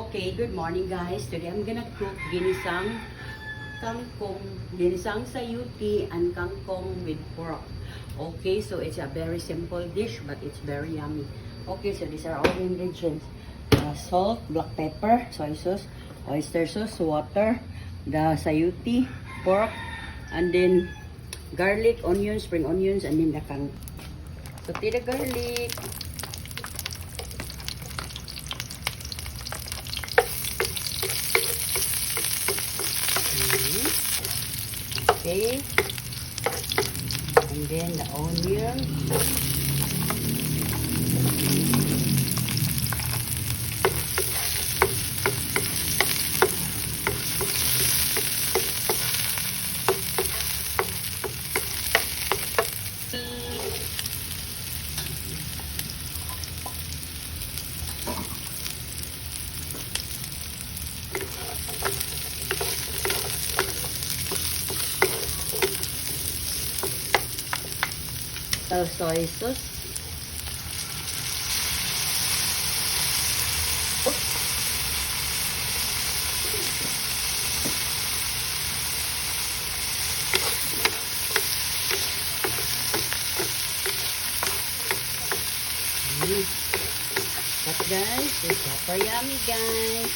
Okay, good morning guys. Today I'm gonna cook ginisang kangkong, ginisang sayuti and kangkong with pork. Okay, so it's a very simple dish but it's very yummy. Okay, so these are all the ingredients. Salt, black pepper, soy sauce, oyster sauce, water, the sayuti, pork, and then garlic, onions, spring onions, and then the kangkong. Saute the garlic. Okay, and then the onion, soy sauce, but guys, it's super yummy guys.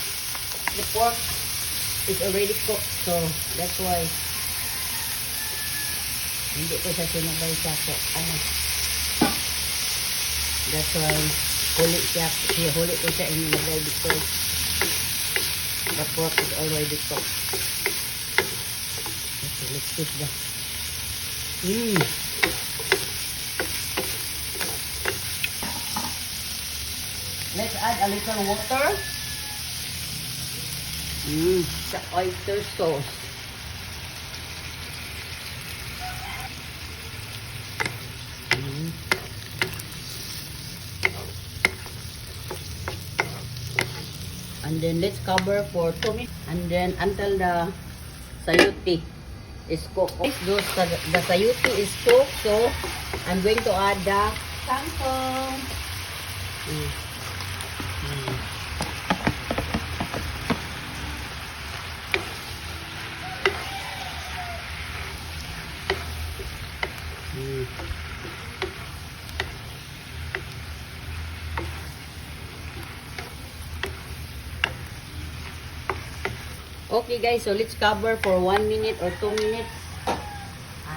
The pork is already cooked, so that's why hindi ko siya sinabay sa ano. That's why huli ko siya inilagay because the pork is already cooked. Okay, let's put that. Let's add a little water. The oyster sauce. And then let's cover for 2 minutes. And then until the sayuti is cooked. The sayuti is cooked, so I'm going to add the kangkong. Okay guys, so let's cover for 1 minute or 2 minutes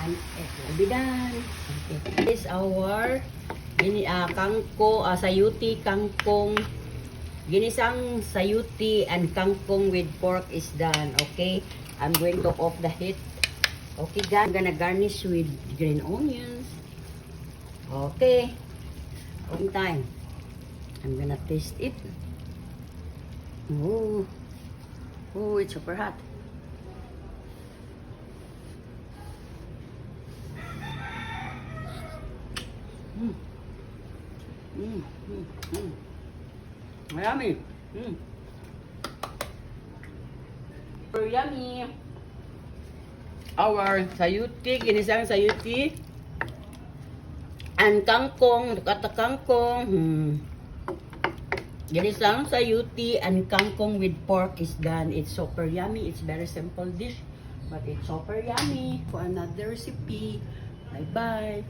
and it will be done. Okay. This is our sayuti, kangkong, ginisang sayuti and kangkong with pork is done. Okay, I'm going to off the heat. Okay guys, I'm gonna garnish with green onions. Okay, one time I'm gonna taste it. Oh, it's super hot. Yummy. Super yummy. Our sayuti, ginisang sayuti, and kangkong, kangkong. Ginisang sayuti and kangkong with pork is done. It's super yummy. It's very simple dish, but it's super yummy. For another recipe. Bye bye.